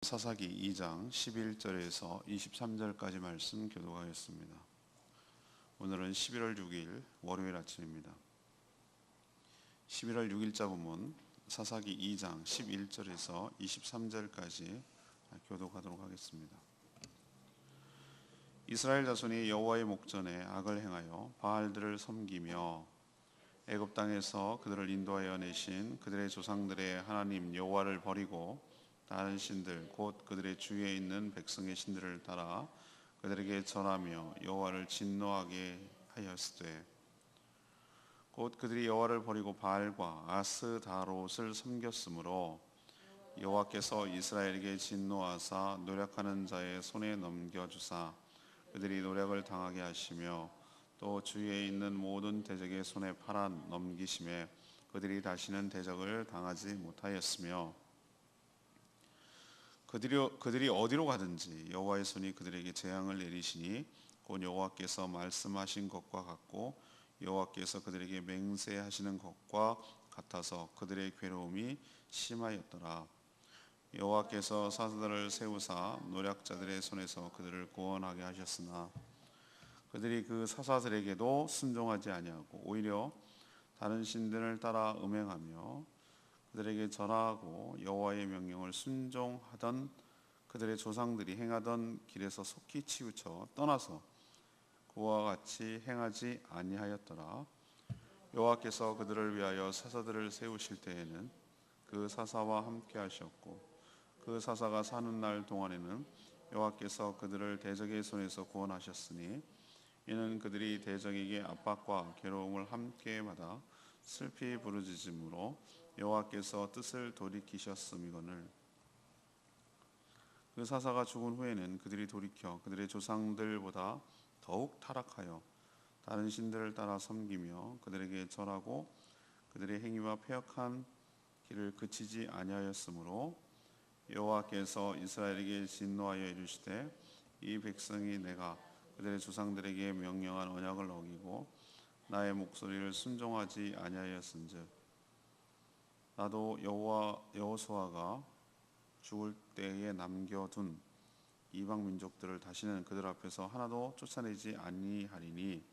사사기 2장 11절에서 23절까지 말씀 교독하겠습니다. 오늘은 11월 6일 월요일 아침입니다. 11월 6일자 본문 사사기 2장 11절에서 23절까지 교독하도록 하겠습니다. 이스라엘 자손이 여호와의 목전에 악을 행하여 바알들을 섬기며 애굽 땅에서 그들을 인도하여 내신 그들의 조상들의 하나님 여호와를 버리고 다른 신들 곧 그들의 주위에 있는 백성의 신들을 따라 그들에게 절하며 여호와를 진노하게 하였으되 곧 그들이 여호와를 버리고 바알과 아스다롯을 섬겼으므로 여호와께서 이스라엘에게 진노하사 노력하는 자의 손에 넘겨주사 그들이 노력을 당하게 하시며 또 주위에 있는 모든 대적의 손에 팔아 넘기심에 그들이 다시는 대적을 당하지 못하였으며 그들이 어디로 가든지 여호와의 손이 그들에게 재앙을 내리시니 곧 여호와께서 말씀하신 것과 같고 여호와께서 그들에게 맹세하시는 것과 같아서 그들의 괴로움이 심하였더라. 여호와께서 사사들을 세우사 노략자들의 손에서 그들을 구원하게 하셨으나 그들이 그 사사들에게도 순종하지 아니하고 오히려 다른 신들을 따라 음행하며 그들에게 절하고 여호와의 명령을 순종하던 그들의 조상들이 행하던 길에서 속히 치우쳐 떠나서 그와 같이 행하지 아니하였더라. 여호와께서 그들을 위하여 사사들을 세우실 때에는 그 사사와 함께 하셨고 그 사사가 사는 날 동안에는 여호와께서 그들을 대적의 손에서 구원하셨으니 이는 그들이 대적에게 압박과 괴로움을 함께 받아 슬피 부르짖음으로 여호와께서 뜻을 돌이키셨음이거늘. 그 사사가 죽은 후에는 그들이 돌이켜 그들의 조상들보다 더욱 타락하여 다른 신들을 따라 섬기며 그들에게 절하고 그들의 행위와 패역한 길을 그치지 아니하였으므로 여호와께서 이스라엘에게 진노하여 이르시되 이 백성이 내가 그들의 조상들에게 명령한 언약을 어기고 나의 목소리를 순종하지 아니하였은즉 나도 여호수아가 죽을 때에 남겨둔 이방 민족들을 다시는 그들 앞에서 하나도 쫓아내지 아니하리니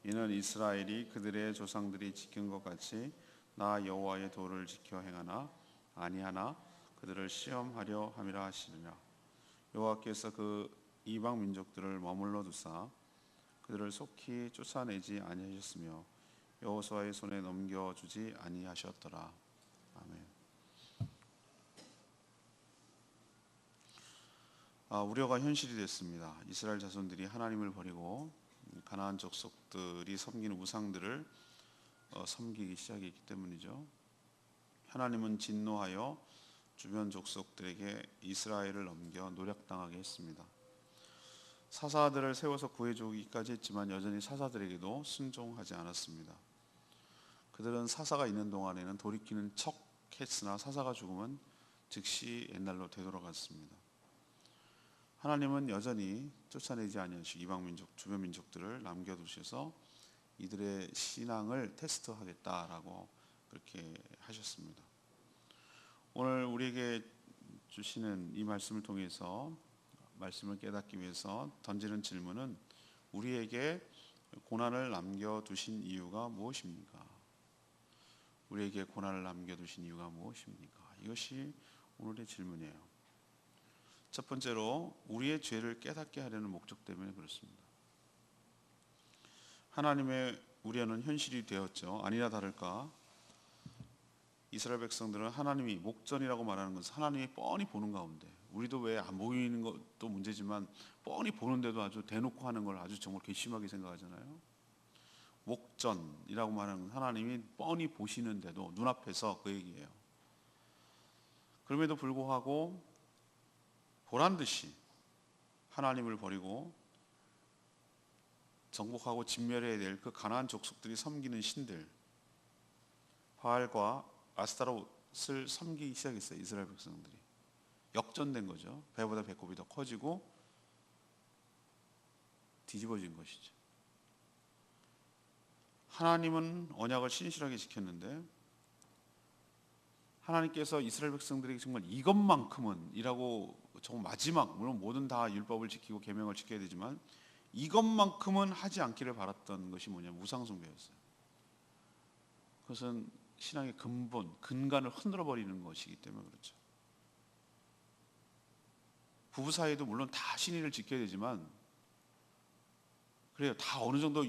이는 이스라엘이 그들의 조상들이 지킨 것 같이 나 여호와의 도를 지켜 행하나 아니하나 그들을 시험하려 함이라 하시리라. 여호와께서 그 이방 민족들을 머물러 두사 그들을 속히 쫓아내지 아니하셨으며 여호수아의 손에 넘겨주지 아니하셨더라. 아멘. 우려가 현실이 됐습니다. 이스라엘 자손들이 하나님을 버리고 가나안 족속들이 섬기는 우상들을 섬기기 시작했기 때문이죠. 하나님은 진노하여 주변 족속들에게 이스라엘을 넘겨 노략당하게 했습니다. 사사들을 세워서 구해주기까지 했지만 여전히 사사들에게도 순종하지 않았습니다. 그들은 사사가 있는 동안에는 돌이키는 척 했으나 사사가 죽으면 즉시 옛날로 되돌아갔습니다. 하나님은 여전히 쫓아내지 아니하시고 이방 민족, 주변 민족들을 남겨두셔서 이들의 신앙을 테스트하겠다라고 그렇게 하셨습니다. 오늘 우리에게 주시는 이 말씀을 통해서 말씀을 깨닫기 위해서 던지는 질문은 우리에게 고난을 남겨두신 이유가 무엇입니까? 우리에게 고난을 남겨두신 이유가 무엇입니까? 이것이 오늘의 질문이에요. 첫 번째로 우리의 죄를 깨닫게 하려는 목적 때문에 그렇습니다. 하나님의 우려는 현실이 되었죠. 아니나 다를까 이스라엘 백성들은 하나님이 목전이라고 말하는 것은 하나님이 뻔히 보는 가운데 우리도 왜 안 보이는 것도 문제지만 뻔히 보는데도 아주 대놓고 하는 걸 아주 정말 괘씸하게 생각하잖아요. 목전이라고 말하는 건 하나님이 뻔히 보시는데도 눈앞에서 그 얘기예요. 그럼에도 불구하고 보란듯이 하나님을 버리고 정복하고 진멸해야 될 그 가나안 족속들이 섬기는 신들 바알과 아스타롯을 섬기기 시작했어요. 이스라엘 백성들이 역전된 거죠. 배보다 배꼽이 더 커지고 뒤집어진 것이죠. 하나님은 언약을 신실하게 지켰는데 하나님께서 이스라엘 백성들에게 정말 이것만큼은이라고 정말 마지막, 물론 모든 다 율법을 지키고 계명을 지켜야 되지만 이것만큼은 하지 않기를 바랐던 것이 뭐냐면 우상 숭배였어요. 그것은 신앙의 근본, 근간을 흔들어 버리는 것이기 때문에 그렇죠. 부부 사이도 물론 다 신의를 지켜야 되지만, 그래요, 다 어느 정도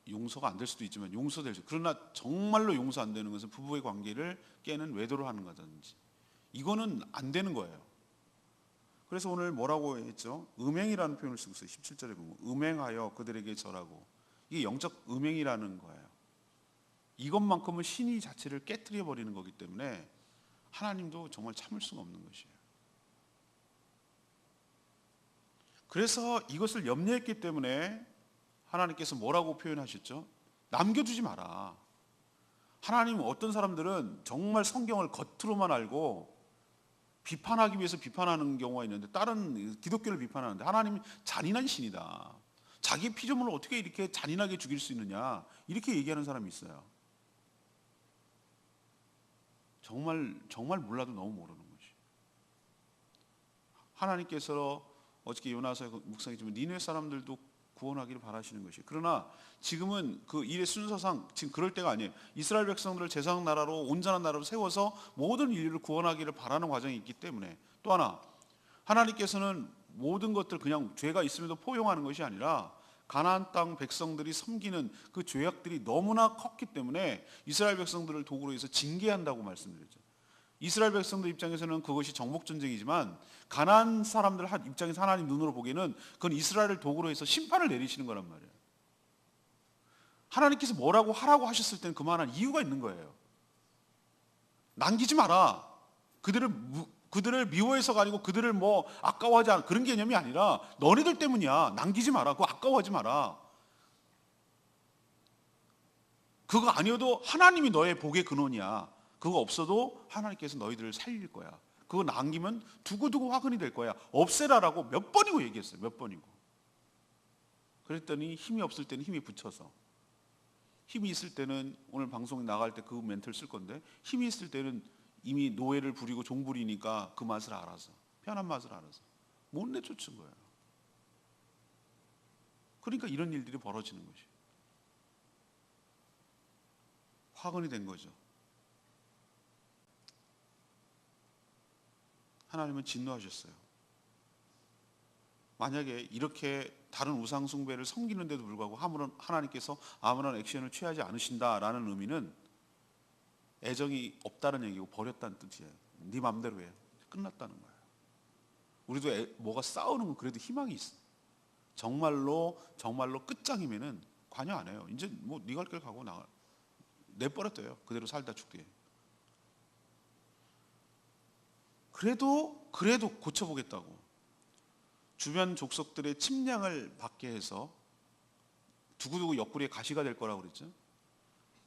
용서가 안 될 수도 있지만 용서되죠. 그러나 정말로 용서 안 되는 것은 부부의 관계를 깨는 외도를 하는 거든지, 이거는 안 되는 거예요. 그래서 오늘 뭐라고 했죠? 음행이라는 표현을 쓰고 있어요. 17절에 보면 음행하여 그들에게 절하고, 이게 영적 음행이라는 거예요. 이것만큼은 신의 자체를 깨트려 버리는 거기 때문에 하나님도 정말 참을 수가 없는 것이에요. 그래서 이것을 염려했기 때문에 하나님께서 뭐라고 표현하셨죠? 남겨두지 마라. 하나님, 어떤 사람들은 정말 성경을 겉으로만 알고 비판하기 위해서 비판하는 경우가 있는데, 다른 기독교를 비판하는데 하나님이 잔인한 신이다, 자기 피조물을 어떻게 이렇게 잔인하게 죽일 수 있느냐, 이렇게 얘기하는 사람이 있어요. 정말 몰라도 너무 모르는 것이. 하나님께서 어저께 요나서 묵상했지만 니네 사람들도 구원하기를 바라시는 것이. 그러나 지금은 그 일의 순서상 지금 그럴 때가 아니에요. 이스라엘 백성들을 제사장 나라로, 온전한 나라로 세워서 모든 인류를 구원하기를 바라는 과정이 있기 때문에. 또 하나, 하나님께서는 모든 것들 그냥 죄가 있음에도 포용하는 것이 아니라 가나안 땅 백성들이 섬기는 그 죄악들이 너무나 컸기 때문에 이스라엘 백성들을 도구로 해서 징계한다고 말씀드렸죠. 이스라엘 백성들 입장에서는 그것이 정복 전쟁이지만 가나안 사람들 입장에서 하나님 눈으로 보기에는 그건 이스라엘을 도구로 해서 심판을 내리시는 거란 말이에요. 하나님께서 뭐라고 하라고 하셨을 때는 그만한 이유가 있는 거예요. 남기지 마라. 그들을 미워해서가 아니고 그들을 뭐 아까워하지 않아, 그런 개념이 아니라 너네들 때문이야. 남기지 마라. 그거 아까워하지 마라. 그거 아니어도 하나님이 너의 복의 근원이야. 그거 없어도 하나님께서 너희들을 살릴 거야. 그거 남기면 두고두고 화근이 될 거야. 없애라라고 몇 번이고 얘기했어요. 몇 번이고. 그랬더니 힘이 없을 때는 힘이 붙여서, 힘이 있을 때는 오늘 방송에 나갈 때 그 멘트를 쓸 건데, 힘이 있을 때는 이미 노예를 부리고 종부리니까 그 맛을 알아서, 편한 맛을 알아서 못 내쫓은 거예요. 그러니까 이런 일들이 벌어지는 것이, 화근이 된 거죠. 하나님은 진노하셨어요. 만약에 이렇게 다른 우상 숭배를 섬기는데도 불구하고 하나님께서 아무런 액션을 취하지 않으신다라는 의미는 애정이 없다는 얘기고 버렸다는 뜻이에요. 네 맘대로 해. 끝났다는 거예요. 우리도 뭐가 싸우는 건 그래도 희망이 있어. 정말로 끝장이면은 관여 안 해요. 이제 뭐 네 갈 길 가고 내버려둬요. 그대로 살다 죽게. 그래도 고쳐보겠다고 주변 족속들의 침략을 받게 해서 두고두고 옆구리에 가시가 될 거라고 그랬죠.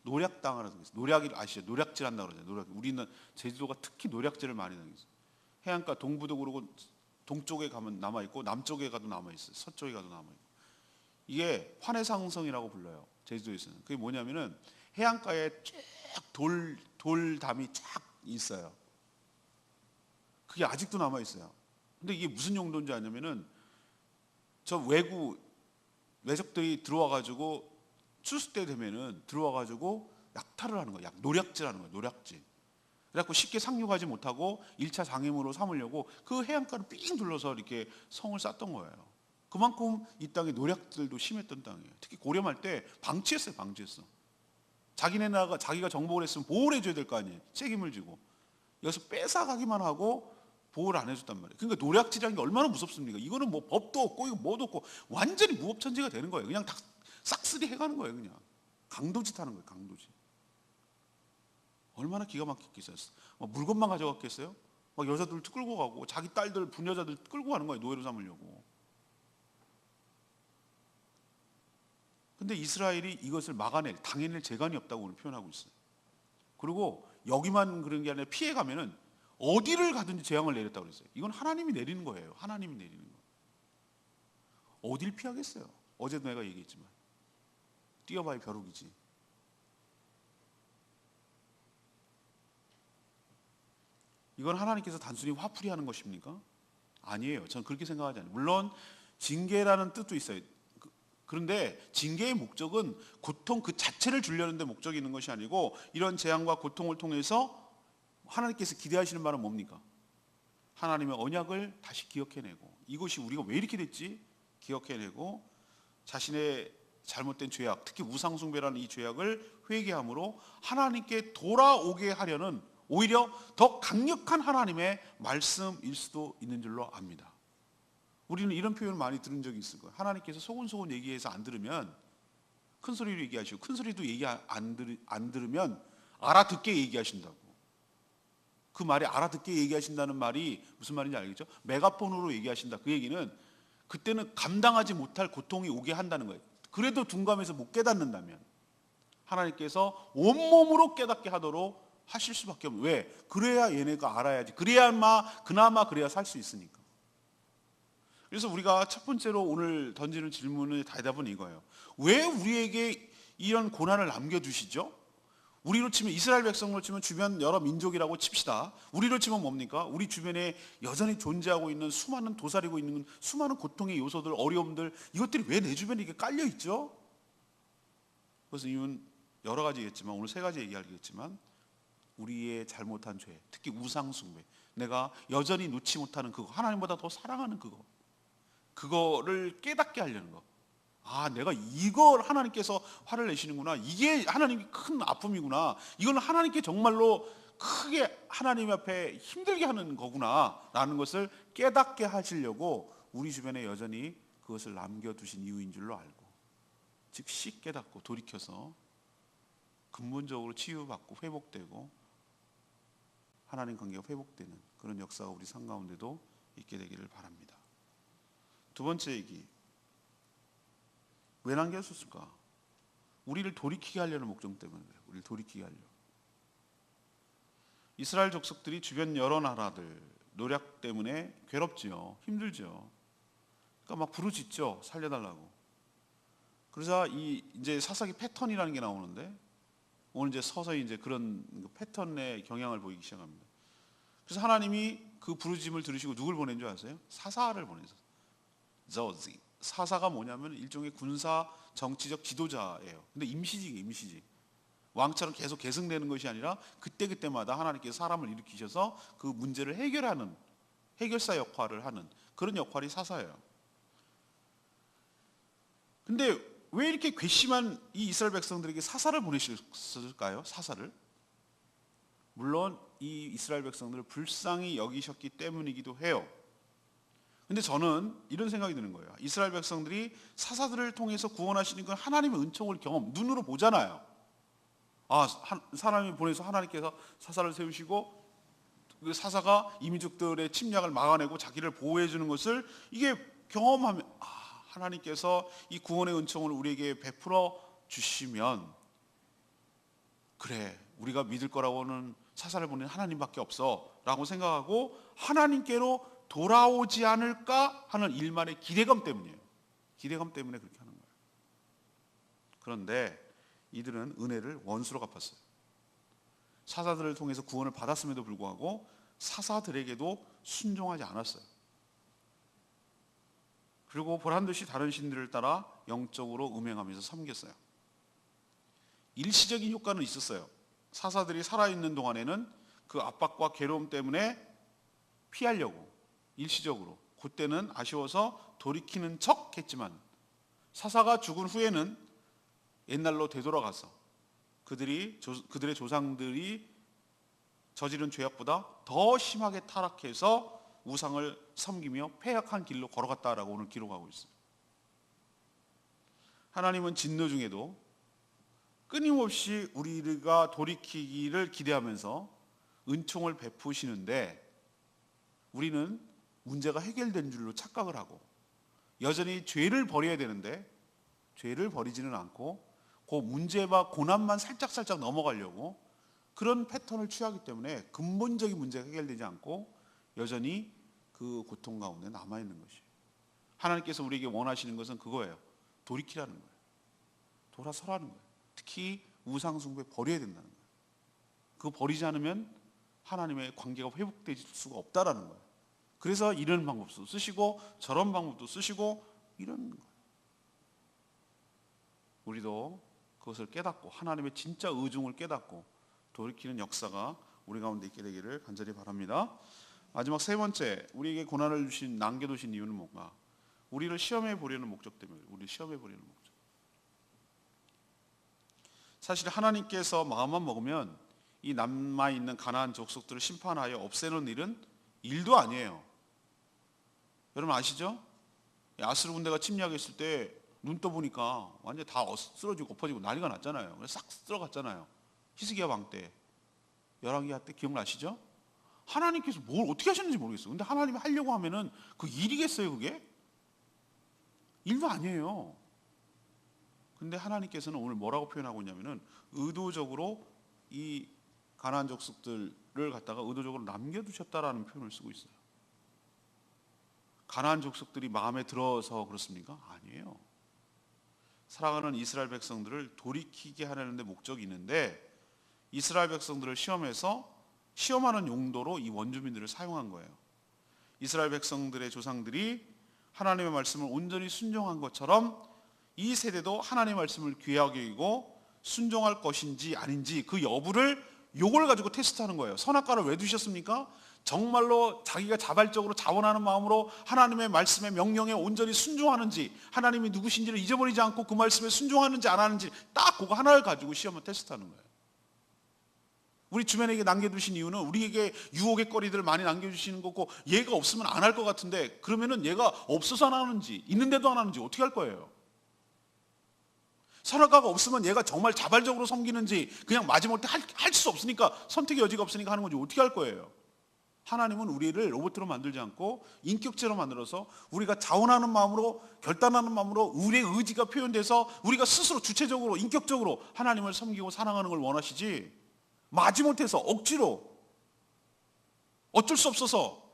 노략당하는 게 있어요. 노략이 아시죠? 노략질 한다고 그러잖아요. 우리는 제주도가 특히 노략질을 많이 당했어요. 해안가 동부도 그러고 동쪽에 가면 남아있고 남쪽에 가도 남아있어요. 서쪽에 가도 남아있고. 이게 환해상성이라고 불러요. 제주도에서는. 그게 뭐냐면은 해안가에 쭉 돌담이 쫙 있어요. 그게 아직도 남아있어요. 근데 이게 무슨 용도인지 아냐면은 저 외적들이 들어와가지고 추수 때 되면은 들어와가지고 약탈을 하는 거예요. 노략질 하는 거예요. 노략질. 그래갖고 쉽게 상륙하지 못하고 1차 장애물로 삼으려고 그 해안가를 삥 둘러서 이렇게 성을 쌓던 거예요. 그만큼 이 땅에 노략질도 심했던 땅이에요. 특히 고려말 때 방치했어요. 자기네 나라가 자기가 정복을 했으면 보호를 해줘야 될 거 아니에요. 책임을 지고. 여기서 뺏어가기만 하고 보호를 안 해줬단 말이에요. 그러니까 노략질이라는 게 얼마나 무섭습니까? 이거는 뭐 법도 없고 이거 뭐도 없고 완전히 무법천지가 되는 거예요. 그냥 다 싹쓸이 해가는 거예요. 그냥 강도짓 하는 거예요. 강도짓. 얼마나 기가 막히겠어요. 물건만 가져갔겠어요? 막 여자들 끌고 가고 자기 딸들 부녀자들 끌고 가는 거예요. 노예로 삼으려고. 근데 이스라엘이 이것을 당해낼 재간이 없다고 오늘 표현하고 있어요. 그리고 여기만 그런 게 아니라 피해가면은 어디를 가든지 재앙을 내렸다고 그랬어요. 이건 하나님이 내리는 거예요. 하나님이 내리는 거. 어딜 피하겠어요? 어제도 내가 얘기했지만 뛰어봐야 벼룩이지. 이건 하나님께서 단순히 화풀이 하는 것입니까? 아니에요. 저는 그렇게 생각하지 않아요. 물론 징계라는 뜻도 있어요. 그런데 징계의 목적은 고통 그 자체를 주려는 데 목적이 있는 것이 아니고, 이런 재앙과 고통을 통해서 하나님께서 기대하시는 바는 뭡니까? 하나님의 언약을 다시 기억해내고, 이것이 우리가 왜 이렇게 됐지? 기억해내고, 자신의 잘못된 죄악, 특히 우상숭배라는 이 죄악을 회개함으로 하나님께 돌아오게 하려는 오히려 더 강력한 하나님의 말씀일 수도 있는 줄로 압니다. 우리는 이런 표현을 많이 들은 적이 있을 거예요. 하나님께서 소곤소곤 얘기해서 안 들으면 큰 소리로 얘기하시고, 큰 소리도 얘기 안 들으면 알아듣게 얘기하신다고. 그 말이 알아듣게 얘기하신다는 말이 무슨 말인지 알겠죠? 메가폰으로 얘기하신다. 그 얘기는 그때는 감당하지 못할 고통이 오게 한다는 거예요. 그래도 둔감해서 못 깨닫는다면 하나님께서 온몸으로 깨닫게 하도록 하실 수밖에 없어요. 왜? 그래야 얘네가 알아야지. 그나마 그래야 살 수 있으니까. 그래서 우리가 첫 번째로 오늘 던지는 질문의 대답은 이거예요. 왜 우리에게 이런 고난을 남겨두시죠? 우리로 치면, 이스라엘 백성으로 치면 주변 여러 민족이라고 칩시다. 우리로 치면 뭡니까? 우리 주변에 여전히 존재하고 있는 수많은, 도사리고 있는 수많은 고통의 요소들, 어려움들, 이것들이 왜 내 주변에 이렇게 깔려 있죠? 그래서 이유는 여러 가지겠지만, 오늘 세 가지 얘기하겠지만, 우리의 잘못한 죄, 특히 우상숭배, 내가 여전히 놓지 못하는 그거, 하나님보다 더 사랑하는 그거를 깨닫게 하려는 거. 아, 내가 이걸 하나님께서 화를 내시는구나. 이게 하나님의 큰 아픔이구나. 이건 하나님께 정말로 크게 하나님 앞에 힘들게 하는 거구나 라는 것을 깨닫게 하시려고 우리 주변에 여전히 그것을 남겨두신 이유인 줄로 알고, 즉시 깨닫고 돌이켜서 근본적으로 치유받고 회복되고 하나님 관계가 회복되는 그런 역사가 우리 삶 가운데도 있게 되기를 바랍니다. 두 번째 얘기, 왜 남겼을까? 우리를 돌이키게 하려는 목적 때문에 그래요. 우리를 돌이키게 하려고. 이스라엘 족속들이 주변 여러 나라들 노력 때문에 괴롭지요. 힘들죠. 그러니까 막 부르짖죠. 살려달라고. 그러자 이제 사사기 패턴이라는 게 나오는데, 오늘 이제 서서히 이제 그런 패턴의 경향을 보이기 시작합니다. 그래서 하나님이 그 부르짖음을 들으시고 누굴 보낸 줄 아세요? 사사를 보내셨어요. 저지. 사사가 뭐냐면 일종의 군사 정치적 지도자예요. 근데 임시직. 왕처럼 계속 계승되는 것이 아니라 그때그때마다 하나님께서 사람을 일으키셔서 그 문제를 해결하는 해결사 역할을 하는 그런 역할이 사사예요. 근데 왜 이렇게 괘씸한 이 이스라엘 백성들에게 사사를 보내셨을까요? 사사를. 물론 이 이스라엘 백성들을 불쌍히 여기셨기 때문이기도 해요. 근데 저는 이런 생각이 드는 거예요. 이스라엘 백성들이 사사들을 통해서 구원하시는 건 하나님의 은총을 눈으로 보잖아요. 사람이 보내서 하나님께서 사사를 세우시고 그 사사가 이민족들의 침략을 막아내고 자기를 보호해 주는 것을 이게 경험하면, 하나님께서 이 구원의 은총을 우리에게 베풀어 주시면, 그래, 우리가 믿을 거라고는 사사를 보낸 하나님밖에 없어 라고 생각하고 하나님께로 돌아오지 않을까 하는 일만의 기대감 때문이에요. 기대감 때문에 그렇게 하는 거예요. 그런데 이들은 은혜를 원수로 갚았어요. 사사들을 통해서 구원을 받았음에도 불구하고 사사들에게도 순종하지 않았어요. 그리고 보란듯이 다른 신들을 따라 영적으로 음행하면서 섬겼어요. 일시적인 효과는 있었어요. 사사들이 살아있는 동안에는 그 압박과 괴로움 때문에 피하려고 일시적으로, 그때는 아쉬워서 돌이키는 척 했지만, 사사가 죽은 후에는 옛날로 되돌아가서 그들의 조상들이 저지른 죄악보다 더 심하게 타락해서 우상을 섬기며 패역한 길로 걸어갔다라고 오늘 기록하고 있어요. 하나님은 진노 중에도 끊임없이 우리가 돌이키기를 기대하면서 은총을 베푸시는데, 우리는 문제가 해결된 줄로 착각을 하고 여전히 죄를 버려야 되는데 죄를 버리지는 않고 그 문제와 고난만 살짝살짝 넘어가려고 그런 패턴을 취하기 때문에 근본적인 문제가 해결되지 않고 여전히 그 고통 가운데 남아있는 것이에요. 하나님께서 우리에게 원하시는 것은 그거예요. 돌이키라는 거예요. 돌아서라는 거예요. 특히 우상숭배 버려야 된다는 거예요. 그거 버리지 않으면 하나님의 관계가 회복될 수가 없다라는 거예요. 그래서 이런 방법도 쓰시고 저런 방법도 쓰시고 이런 거예요. 우리도 그것을 깨닫고 하나님의 진짜 의중을 깨닫고 돌이키는 역사가 우리 가운데 있게 되기를 간절히 바랍니다. 마지막 세 번째, 우리에게 고난을 남겨두신 이유는 뭔가? 우리를 시험해 보려는 목적 때문에, 우리를 시험해 보려는 목적. 사실 하나님께서 마음만 먹으면 이 남아있는 가나안 족속들을 심판하여 없애는 일은 일도 아니에요. 여러분 아시죠? 아수르 군대가 침략했을 때 눈 떠보니까 완전 다 쓰러지고 엎어지고 난리가 났잖아요. 싹 쓸어갔잖아요. 히스기야 왕 때, 열왕기야 때 기억나시죠? 하나님께서 뭘 어떻게 하셨는지 모르겠어요. 근데 하나님이 하려고 하면은 그 일이겠어요, 그게? 일도 아니에요. 근데 하나님께서는 오늘 뭐라고 표현하고 있냐면은 의도적으로 이 가나안 족속들을 갖다가 의도적으로 남겨두셨다라는 표현을 쓰고 있어요. 가나안 족속들이 마음에 들어서 그렇습니까? 아니에요. 살아가는 이스라엘 백성들을 돌이키게 하려는 데 목적이 있는데 이스라엘 백성들을 시험하는 용도로 이 원주민들을 사용한 거예요. 이스라엘 백성들의 조상들이 하나님의 말씀을 온전히 순종한 것처럼 이 세대도 하나님의 말씀을 귀하게 여기고 순종할 것인지 아닌지 그 여부를 요걸 가지고 테스트하는 거예요. 선악과를 왜 두셨습니까? 정말로 자기가 자발적으로 자원하는 마음으로 하나님의 말씀의 명령에 온전히 순종하는지, 하나님이 누구신지를 잊어버리지 않고 그 말씀에 순종하는지 안 하는지 딱 그거 하나를 가지고 시험을 테스트하는 거예요. 우리 주변에 남겨두신 이유는 우리에게 유혹의 거리들을 많이 남겨주시는 거고, 얘가 없으면 안 할 것 같은데 그러면은 얘가 없어서 안 하는지 있는데도 안 하는지 어떻게 할 거예요? 선악과가 없으면 얘가 정말 자발적으로 섬기는지 그냥 마지못해 할 수 없으니까, 선택의 여지가 없으니까 하는 건지 어떻게 할 거예요? 하나님은 우리를 로봇으로 만들지 않고 인격체로 만들어서 우리가 자원하는 마음으로, 결단하는 마음으로 우리의 의지가 표현돼서 우리가 스스로 주체적으로 인격적으로 하나님을 섬기고 사랑하는 걸 원하시지, 마지못해서 억지로 어쩔 수 없어서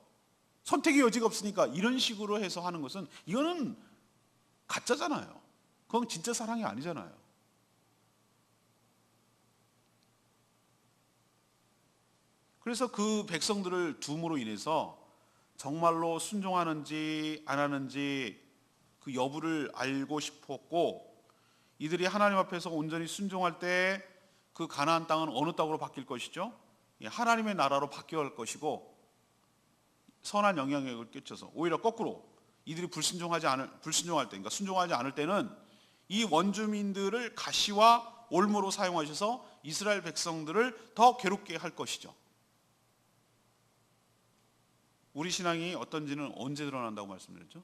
선택의 여지가 없으니까 이런 식으로 해서 하는 것은, 이거는 가짜잖아요. 그건 진짜 사랑이 아니잖아요. 그래서 그 백성들을 둠으로 인해서 정말로 순종하는지 안 하는지 그 여부를 알고 싶었고, 이들이 하나님 앞에서 온전히 순종할 때 그 가나안 땅은 어느 땅으로 바뀔 것이죠? 하나님의 나라로 바뀌어갈 것이고, 선한 영향력을 끼쳐서 오히려 거꾸로 이들이 불순종할 때, 그러니까 순종하지 않을 때는 이 원주민들을 가시와 올무로 사용하셔서 이스라엘 백성들을 더 괴롭게 할 것이죠. 우리 신앙이 어떤지는 언제 드러난다고 말씀드렸죠?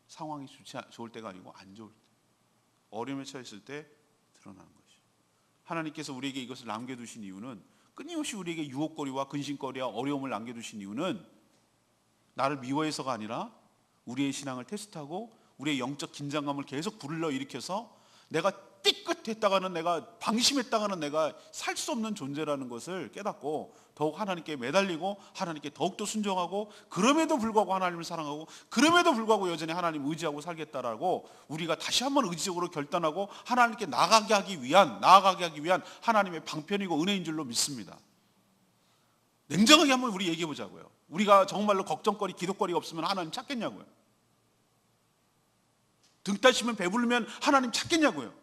상황이 좋을 때가 아니고 안 좋을 때, 어려움에 처했을 때 드러나는 것이죠. 하나님께서 우리에게 이것을 남겨두신 이유는, 끊임없이 우리에게 유혹거리와 근심거리와 어려움을 남겨두신 이유는 나를 미워해서가 아니라 우리의 신앙을 테스트하고 우리의 영적 긴장감을 계속 불러일으켜서 내가 삐끗했다가는, 내가 방심했다가는 내가 살 수 없는 존재라는 것을 깨닫고 더욱 하나님께 매달리고 하나님께 더욱더 순종하고, 그럼에도 불구하고 하나님을 사랑하고 그럼에도 불구하고 여전히 하나님 의지하고 살겠다라고 우리가 다시 한번 의지적으로 결단하고 하나님께 나아가게 하기 위한 하나님의 방편이고 은혜인 줄로 믿습니다. 냉정하게 한번 우리 얘기해 보자고요. 우리가 정말로 걱정거리, 기도거리가 없으면 하나님 찾겠냐고요. 등 따시면 배부르면 하나님 찾겠냐고요.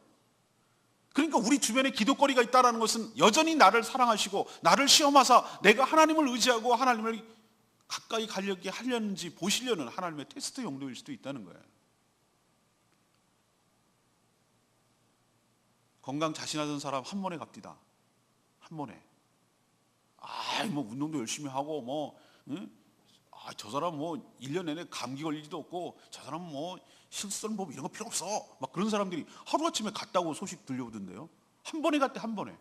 그러니까 우리 주변에 기도거리가 있다는 것은 여전히 나를 사랑하시고 나를 시험하사 내가 하나님을 의지하고 하나님을 가까이 가려게 하려는지 보시려는 하나님의 테스트 용도일 수도 있다는 거예요. 건강 자신하던 사람 한 번에 갑디다. 한 번에. 뭐 운동도 열심히 하고 뭐, 응? 저 사람 뭐 1년 내내 감기 걸리지도 없고 저 사람 뭐 실수는 법 이런 거 필요 없어. 막 그런 사람들이 하루아침에 갔다고 소식 들려오던데요. 한 번에 갔대, 한 번에.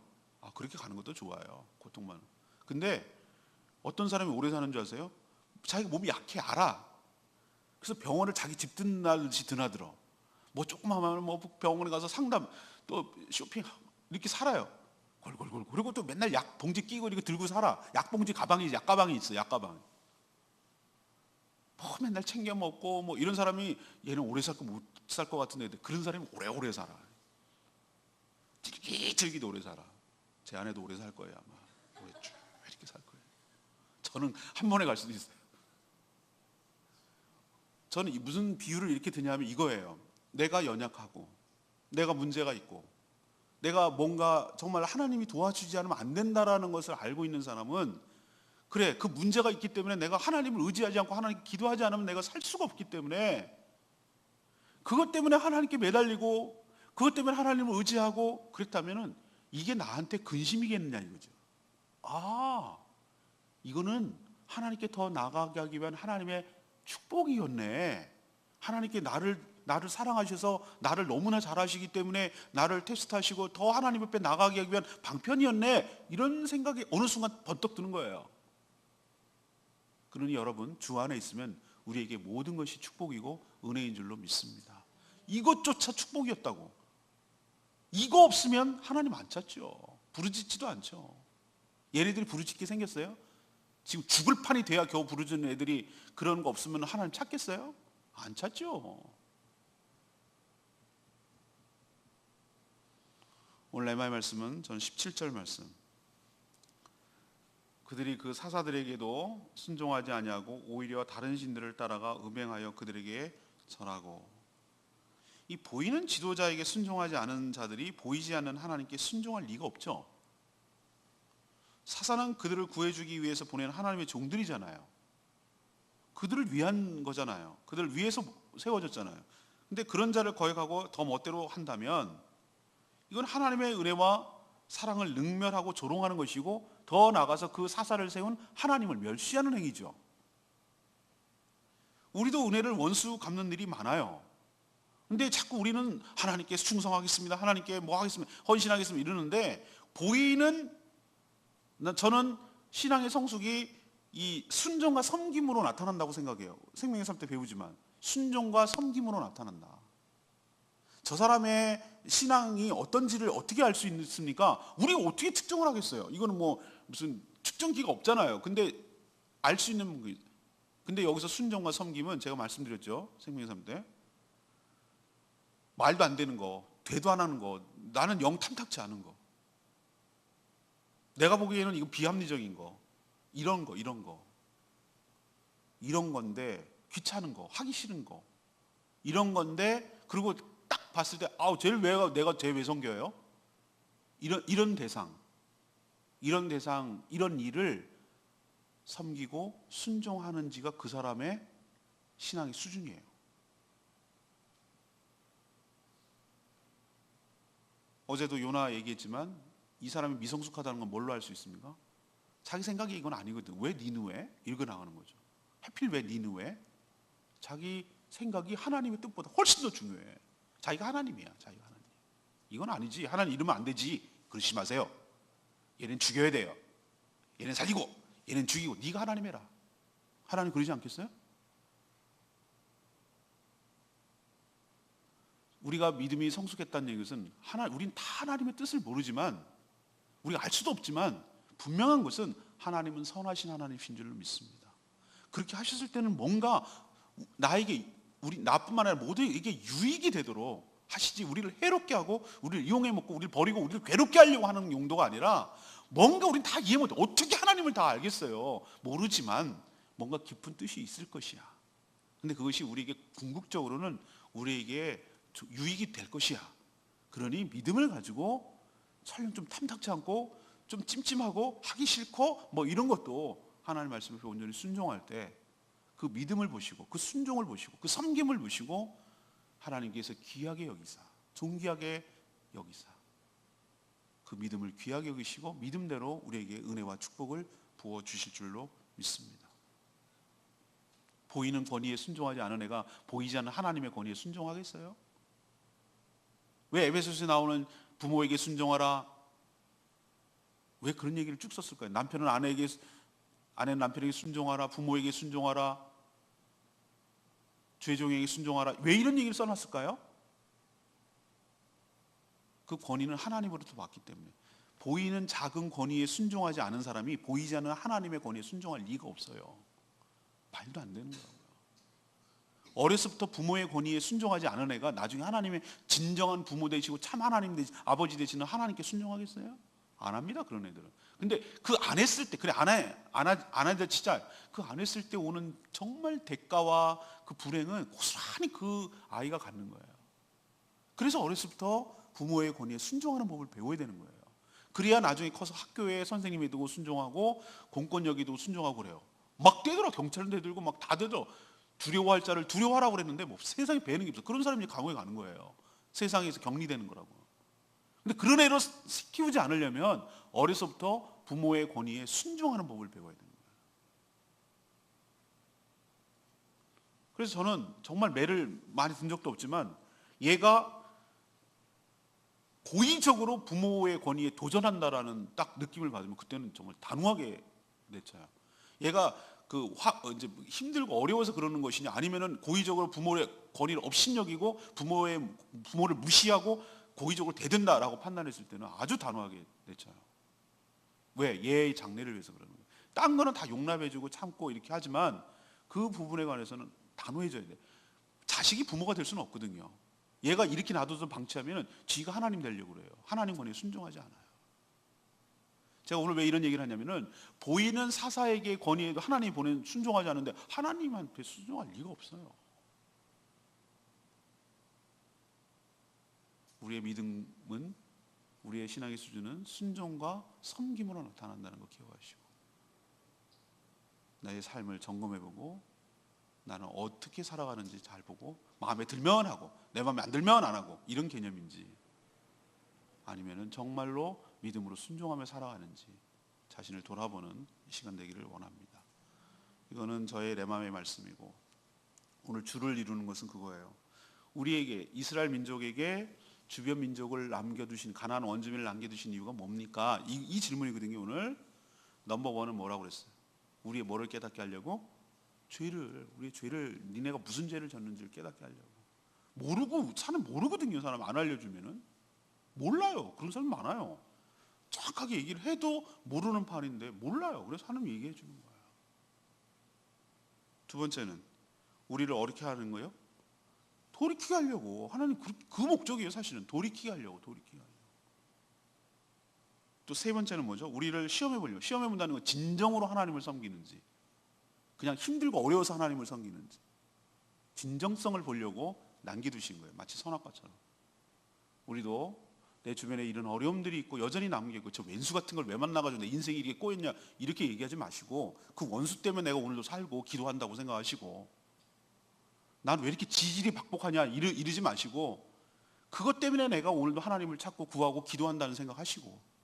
그렇게 가는 것도 좋아요. 고통만. 근데 어떤 사람이 오래 사는 줄 아세요? 자기 몸이 약해 알아. 그래서 병원을 자기 집 드나듯이 드나들어. 뭐 조금 하면 뭐 병원에 가서 상담, 또 쇼핑 이렇게 살아요. 골골골. 그리고 또 맨날 약 봉지 끼고 이렇게 들고 살아. 약 봉지 가방이, 약 가방이 있어. 약 가방. 뭐 맨날 챙겨 먹고 뭐 이런 사람이, 얘는 오래 살 거 못 살 것 같은데 그런 사람이 오래오래 살아. 질깃질깃 오래 살아. 제 아내도 오래 살 거예요 아마. 오래 쭉 이렇게 살 거예요. 저는 한 번에 갈 수도 있어요. 저는 무슨 비유를 이렇게 드냐면 이거예요. 내가 연약하고 내가 문제가 있고 내가 뭔가 정말 하나님이 도와주지 않으면 안 된다라는 것을 알고 있는 사람은, 그래, 그 문제가 있기 때문에 내가 하나님을 의지하지 않고 하나님께 기도하지 않으면 내가 살 수가 없기 때문에 그것 때문에 하나님께 매달리고 그것 때문에 하나님을 의지하고 그랬다면은 이게 나한테 근심이겠느냐 이거죠. 아, 이거는 하나님께 더 나아가게 하기 위한 하나님의 축복이었네. 하나님께 나를 사랑하셔서 나를 너무나 잘 아시기 때문에 나를 테스트하시고 더 하나님 앞에 나가게 하기 위한 방편이었네. 이런 생각이 어느 순간 번뜩 드는 거예요. 그러니 여러분, 주 안에 있으면 우리에게 모든 것이 축복이고 은혜인 줄로 믿습니다. 이것조차 축복이었다고. 이거 없으면 하나님 안 찾죠. 부르짖지도 않죠. 얘네들이 부르짖게 생겼어요? 지금 죽을 판이 돼야 겨우 부르짖는 애들이 그런 거 없으면 하나님 찾겠어요? 안 찾죠. 오늘 내 말씀은 전 17절 말씀. 그들이 그 사사들에게도 순종하지 아니하고 오히려 다른 신들을 따라가 음행하여 그들에게 절하고. 이 보이는 지도자에게 순종하지 않은 자들이 보이지 않는 하나님께 순종할 리가 없죠. 사사는 그들을 구해주기 위해서 보낸 하나님의 종들이잖아요. 그들을 위한 거잖아요. 그들을 위해서 세워졌잖아요. 근데 그런 자를 거역하고 더 멋대로 한다면 이건 하나님의 은혜와 사랑을 능멸하고 조롱하는 것이고, 더 나아가서 그 사사를 세운 하나님을 멸시하는 행위죠. 우리도 은혜를 원수 갚는 일이 많아요. 근데 자꾸 우리는 하나님께 충성하겠습니다, 하나님께 뭐 하겠습니다, 헌신하겠습니다 이러는데, 저는 신앙의 성숙이 이 순종과 섬김으로 나타난다고 생각해요. 생명의 삶 때 배우지만 순종과 섬김으로 나타난다. 저 사람의 신앙이 어떤지를 어떻게 알 수 있습니까? 우리가 어떻게 측정을 하겠어요? 이거는 뭐 무슨 측정기가 없잖아요. 근데 알 수 있는 게, 근데 여기서 순종과 섬김은 제가 말씀드렸죠. 생명의 삶 때 말도 안 되는 거, 되도 안 하는 거, 나는 영 탐탁치 않은 거, 내가 보기에는 이거 비합리적인 거, 이런 건데, 귀찮은 거, 하기 싫은 거, 이런 건데, 그리고 딱 봤을 때 내가 쟤 왜 섬겨요? 이런 대상, 이런 일을 섬기고 순종하는지가 그 사람의 신앙의 수준이에요. 어제도 요나 얘기했지만 이 사람이 미성숙하다는 건 뭘로 알 수 있습니까? 자기 생각이 이건 아니거든. 왜 니느웨? 이렇게 나가는 거죠. 하필 왜 니느웨? 자기 생각이 하나님의 뜻보다 훨씬 더 중요해. 자기가 하나님이야. 자기가 하나님. 이건 아니지. 하나님 이러면 안 되지. 그러지 마세요. 얘는 죽여야 돼요. 얘는 살리고, 얘는 죽이고. 네가 하나님 해라. 하나님 그러지 않겠어요? 우리가 믿음이 성숙했다는 얘기는 우린 다 하나님의 뜻을 모르지만, 우리가 알 수도 없지만 분명한 것은 하나님은 선하신 하나님이신 줄로 믿습니다. 그렇게 하셨을 때는 뭔가 나뿐만 아니라 모두에게 유익이 되도록 하시지, 우리를 해롭게 하고 우리를 이용해 먹고 우리를 버리고 우리를 괴롭게 하려고 하는 용도가 아니라, 뭔가 우린 다 이해 못해. 어떻게 하나님을 다 알겠어요? 모르지만 뭔가 깊은 뜻이 있을 것이야. 근데 그것이 우리에게 궁극적으로는 우리에게 유익이 될 것이야. 그러니 믿음을 가지고 설령 좀 탐탁치 않고 좀 찜찜하고 하기 싫고 뭐 이런 것도 하나님의 말씀을 온전히 순종할 때 그 믿음을 보시고 그 순종을 보시고 그 섬김을 보시고 하나님께서 귀하게 여기사, 존귀하게 여기사 그 믿음을 귀하게 여기시고 믿음대로 우리에게 은혜와 축복을 부어주실 줄로 믿습니다. 보이는 권위에 순종하지 않은 애가 보이지 않는 하나님의 권위에 순종하겠어요? 왜 에베소서에 나오는 부모에게 순종하라, 왜 그런 얘기를 쭉 썼을까요? 남편은 아내는 남편에게 순종하라, 부모에게 순종하라, 죄종에게 순종하라, 왜 이런 얘기를 써놨을까요? 그 권위는 하나님으로부터 받기 때문에. 보이는 작은 권위에 순종하지 않은 사람이 보이지 않는 하나님의 권위에 순종할 리가 없어요. 말도 안 되는 거예요. 어려서부터 부모의 권위에 순종하지 않은 애가 나중에 하나님의 진정한 부모 되시고 참 하나님 아버지 되시는 하나님께 순종하겠어요? 안 합니다, 그런 애들은. 근데 그 안 했을 때, 그래 안 하자 치자, 그 안 했을 때 오는 정말 대가와 그 불행은 고스란히 그 아이가 갖는 거예요. 그래서 어렸을 때부터 부모의 권위에 순종하는 법을 배워야 되는 거예요. 그래야 나중에 커서 학교에 선생님이 두고 순종하고 공권력이 두고 순종하고 그래요. 막 대들어, 경찰은 대들고 막 다 대들어. 두려워할 자를 두려워하라고 그랬는데 뭐 세상에 배는 게 없어. 그런 사람이 감옥에 가는 거예요. 세상에서 격리되는 거라고. 근데 그런 애로 키우지 않으려면 어려서부터 부모의 권위에 순종하는 법을 배워야 되는 거예요. 그래서 저는 정말 매를 많이 든 적도 없지만 얘가 고의적으로 부모의 권위에 도전한다라는 딱 느낌을 받으면 그때는 정말 단호하게 내쳐요. 얘가 이제 힘들고 어려워서 그러는 것이냐, 아니면은 고의적으로 부모의 권위를 업신여기고 부모를 무시하고 고의적으로 대든다라고 판단했을 때는 아주 단호하게 내쳐요. 왜? 얘의 장래를 위해서 그러는 거예요. 딴 거는 다 용납해주고 참고 이렇게 하지만 그 부분에 관해서는 단호해져야 돼. 자식이 부모가 될 수는 없거든요. 얘가 이렇게 놔둬서 방치하면 지가 하나님 되려고 그래요. 하나님 권위에 순종하지 않아요. 제가 오늘 왜 이런 얘기를 하냐면은 보이는 사사에게 권위에도 하나님이 보낸 순종하지 않는데 하나님한테 순종할 리가 없어요. 우리의 믿음은, 우리의 신앙의 수준은 순종과 섬김으로 나타난다는 거 기억하시고, 나의 삶을 점검해보고 나는 어떻게 살아가는지 잘 보고 마음에 들면 하고 내 마음에 안 들면 안 하고 이런 개념인지, 아니면은 정말로 믿음으로 순종하며 살아가는지 자신을 돌아보는 시간 되기를 원합니다. 이거는 저의 내 마음의 말씀이고, 오늘 주를 이루는 것은 그거예요. 우리에게, 이스라엘 민족에게 주변 민족을 남겨두신, 가나안 원주민을 남겨두신 이유가 뭡니까? 이 질문이거든요. 오늘 넘버원은 뭐라고 그랬어요? 우리의 뭐를 깨닫게 하려고? 우리의 죄를, 니네가 무슨 죄를 졌는지를 깨닫게 하려고. 사람 모르거든요. 사람 안 알려주면은 몰라요. 그런 사람 많아요. 정확하게 얘기를 해도 모르는 판인데 몰라요. 그래서 하나님 얘기해 주는 거예요. 두 번째는 우리를 어떻게 하는 거예요? 돌이키게 하려고. 하나님 그 목적이에요. 사실은 돌이키게 하려고. 또 세 번째는 뭐죠? 우리를 시험해 보려고. 시험해 본다는 건 진정으로 하나님을 섬기는지, 그냥 힘들고 어려워서 하나님을 섬기는지, 진정성을 보려고 남겨두신 거예요. 마치 선악과처럼. 우리도 내 주변에 이런 어려움들이 있고 여전히 남은 게 있고, 저 왼수 같은 걸 왜 만나가지고 내 인생이 이렇게 꼬였냐, 이렇게 얘기하지 마시고, 그 원수 때문에 내가 오늘도 살고 기도한다고 생각하시고, 난 왜 이렇게 지질이 박복하냐 이러지 마시고, 그것 때문에 내가 오늘도 하나님을 찾고 구하고 기도한다는 생각하시고,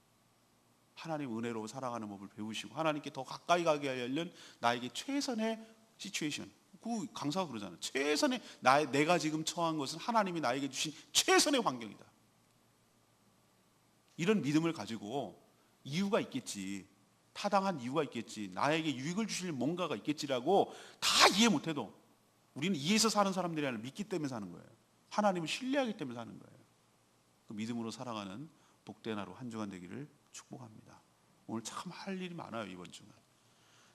하나님 은혜로 살아가는 법을 배우시고, 하나님께 더 가까이 가게 하려는 나에게 최선의 시츄에이션, 그 강사가 그러잖아요. 최선의, 내가 지금 처한 것은 하나님이 나에게 주신 최선의 환경이다. 이런 믿음을 가지고 이유가 있겠지, 타당한 이유가 있겠지, 나에게 유익을 주실 뭔가가 있겠지라고 다 이해 못해도, 우리는 이해해서 사는 사람들이 아니라 믿기 때문에 사는 거예요. 하나님을 신뢰하기 때문에 사는 거예요. 그 믿음으로 살아가는 복된 하루 한 주간 되기를 축복합니다. 오늘 참 할 일이 많아요, 이번 주간.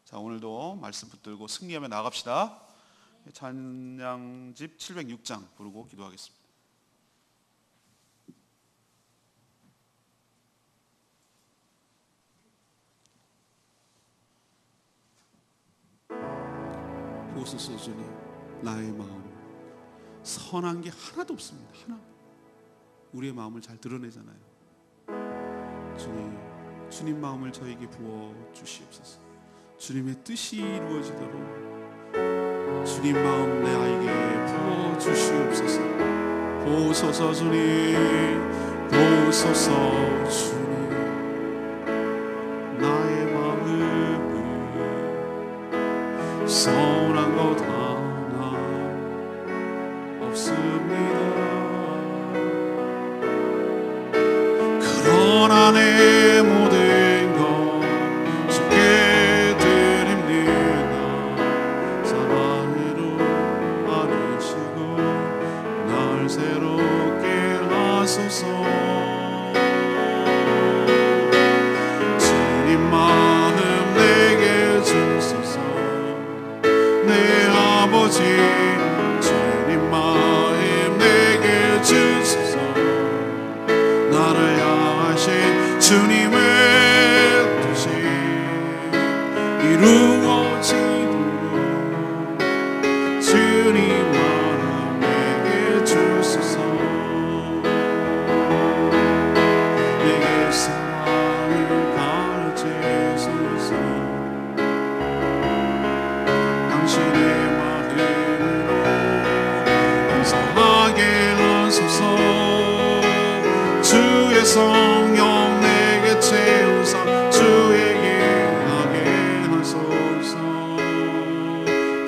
자, 오늘도 말씀 붙들고 승리하며 나갑시다. 찬양집 706장 부르고 기도하겠습니다. 보소서 주님, 나의 마음 선한 게 하나도 없습니다. 하나. 우리의 마음을 잘 드러내잖아요. 주님 마음을 저에게 부어 주시옵소서. 주님의 뜻이 이루어지도록 주님 마음 내 아이에게 부어 주시옵소서. 보소서 주님, 보소서 주님, 나의 마음은 선한 것 하나 없습니다. 그러나 내 모든 것 주께 드립니다. 사랑으로 안으시고 날 새롭게 하소서. 주님 마음 내게 주소서. 내 아버지, 주님 마음 내게 주소서. 나를 향하신 주님의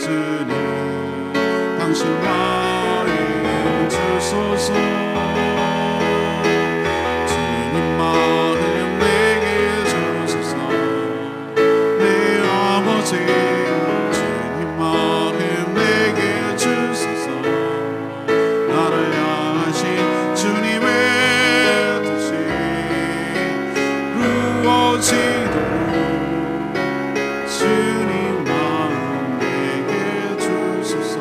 주님 당신 마음 주소서 주님 마음 내게 주소서 내 아버지 주님 마음 내게 주소서 나를 향하신 주님의 뜻이 이루어지도록 주님 마음 내게 주소서.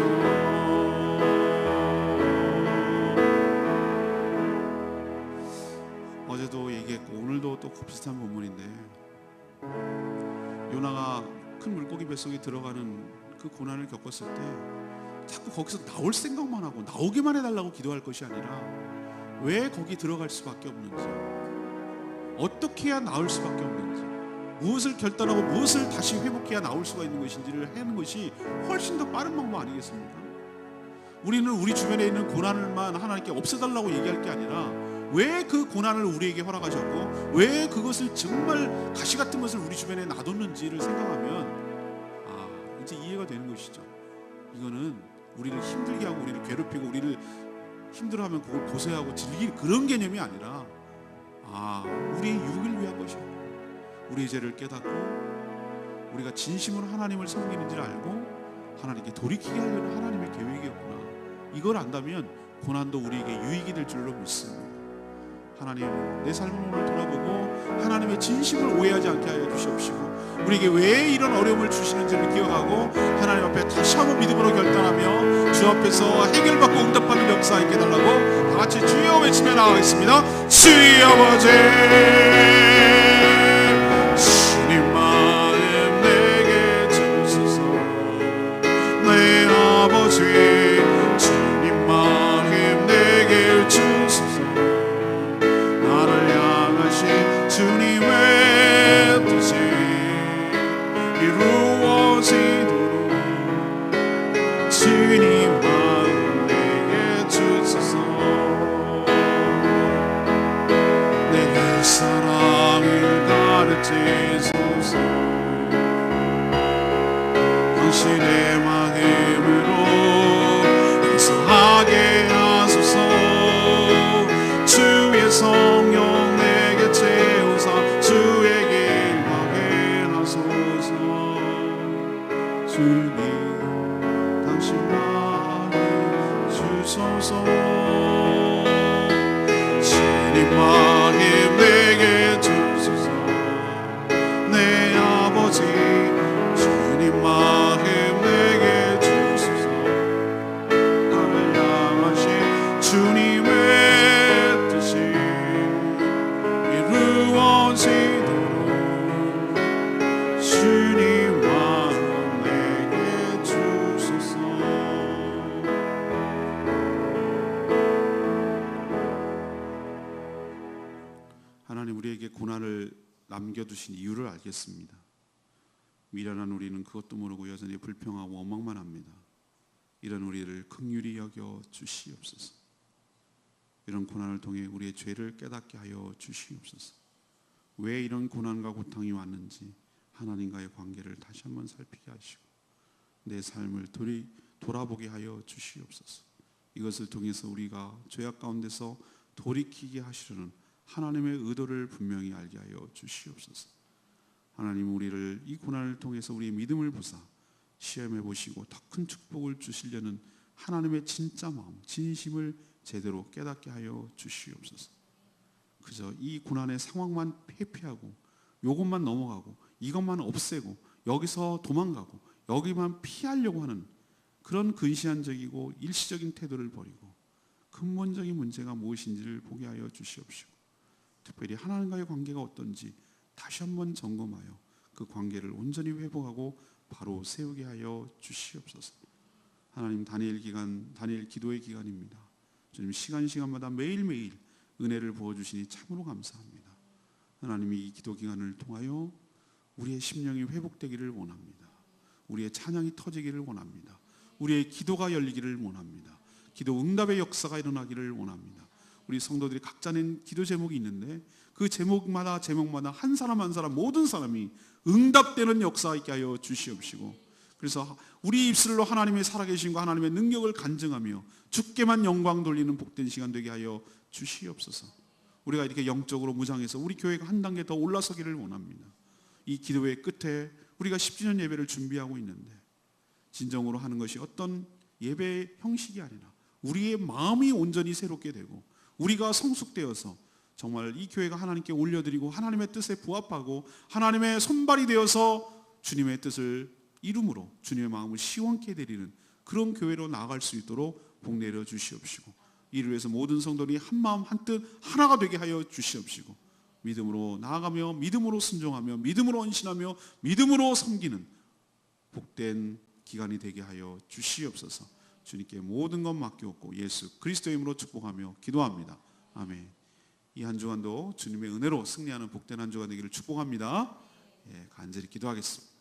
어제도 얘기했고 오늘도 또 비슷한 본문인데 요나가 큰 물고기 뱃속에 들어가는 그 고난을 겪었을 때 자꾸 거기서 나올 생각만 하고 나오기만 해달라고 기도할 것이 아니라 왜 거기 들어갈 수밖에 없는지, 어떻게 해야 나올 수밖에 없는지, 무엇을 결단하고 무엇을 다시 회복해야 나올 수가 있는 것인지를 하는 것이 훨씬 더 빠른 방법 아니겠습니까? 우리는 우리 주변에 있는 고난을만 하나님께 없애달라고 얘기할 게 아니라 왜 그 고난을 우리에게 허락하셨고 왜 그것을 정말 가시 같은 것을 우리 주변에 놔뒀는지를 생각하면 이제 이해가 되는 것이죠. 이거는 우리를 힘들게 하고 우리를 괴롭히고 우리를 힘들어하면 그걸 고소하고 즐길 그런 개념이 아니라 우리의 유익을 위한 것이고 우리의 죄를 깨닫고 우리가 진심으로 하나님을 섬기는지를 알고 하나님께 돌이키게 하려는 하나님의 계획이었구나. 이걸 안다면 고난도 우리에게 유익이 될 줄로 믿습니다. 하나님, 내 삶을 오늘 돌아보고 하나님의 진심을 오해하지 않게 하여 주시옵시고 우리에게 왜 이런 어려움을 주시는지를 기억하고 하나님 앞에 다시 한번 믿음으로 결단하며 주 앞에서 해결받고 응답받는 역사 있게 해달라고 다 같이 주여 외치며 나가겠습니다. 주의 아버지 주님 마음 내게 주소서 내 아버지 주님 마음 내게 주소서 나를 향하신 주님의 뜻이 이루어지도록 주님 마음 내게 주소서 내 사랑을 가르치소서 당신의 마음으로 행사하게 하소서 주의 성령 내게 채우사 주의 길 가게 하소서 주님 당신 마음 주소서 주님 마음 내게 주소서 내 아버지 주님 마음 내게 주소서 나를 향하신 주님의 뜻이 이루어지도록 주님 마음 내게 주소서. 하나님 우리에게 고난을 남겨두신 이유를 알겠습니다. 미련한 우리는 그것도 모르고 여전히 불평하고 원망만 합니다. 이런 우리를 긍휼히 여겨 주시옵소서. 이런 고난을 통해 우리의 죄를 깨닫게 하여 주시옵소서. 왜 이런 고난과 고통이 왔는지 하나님과의 관계를 다시 한번 살피게 하시고 내 삶을 돌아보게 하여 주시옵소서. 이것을 통해서 우리가 죄악 가운데서 돌이키게 하시려는 하나님의 의도를 분명히 알게 하여 주시옵소서. 하나님 우리를 이 고난을 통해서 우리의 믿음을 보사 시험해 보시고 더 큰 축복을 주시려는 하나님의 진짜 마음, 진심을 제대로 깨닫게 하여 주시옵소서. 그저 이 고난의 상황만 회피하고 요것만 넘어가고 이것만 없애고 여기서 도망가고 여기만 피하려고 하는 그런 근시안적이고 일시적인 태도를 버리고 근본적인 문제가 무엇인지를 보게 하여 주시옵시고 특별히 하나님과의 관계가 어떤지 다시 한번 점검하여 그 관계를 온전히 회복하고 바로 세우게 하여 주시옵소서. 하나님 다니엘 기도의 기간입니다. 주님 시간마다 매일매일 은혜를 부어주시니 참으로 감사합니다. 하나님이 이 기도 기간을 통하여 우리의 심령이 회복되기를 원합니다. 우리의 찬양이 터지기를 원합니다. 우리의 기도가 열리기를 원합니다. 기도 응답의 역사가 일어나기를 원합니다. 우리 성도들이 각자 낸 기도 제목이 있는데 그 제목마다 한 사람 한 사람 모든 사람이 응답되는 역사 있게 하여 주시옵시고 그래서 우리 입술로 하나님의 살아계심과 하나님의 능력을 간증하며 주께만 영광 돌리는 복된 시간 되게 하여 주시옵소서. 우리가 이렇게 영적으로 무장해서 우리 교회가 한 단계 더 올라서기를 원합니다. 이 기도의 끝에 우리가 10주년 예배를 준비하고 있는데 진정으로 하는 것이 어떤 예배의 형식이 아니라 우리의 마음이 온전히 새롭게 되고 우리가 성숙되어서 정말 이 교회가 하나님께 올려드리고 하나님의 뜻에 부합하고 하나님의 손발이 되어서 주님의 뜻을 이름으로 주님의 마음을 시원케 드리는 그런 교회로 나아갈 수 있도록 복 내려 주시옵시고 이를 위해서 모든 성도들이 한 마음 한 뜻 하나가 되게 하여 주시옵시고 믿음으로 나아가며 믿음으로 순종하며 믿음으로 헌신하며 믿음으로 섬기는 복된 기간이 되게 하여 주시옵소서. 주님께 모든 것 맡기옵고 예수 그리스도의 이름으로 축복하며 기도합니다. 아멘. 이 한 주간도 주님의 은혜로 승리하는 복된 한 주간 되기를 축복합니다. 간절히 기도하겠습니다.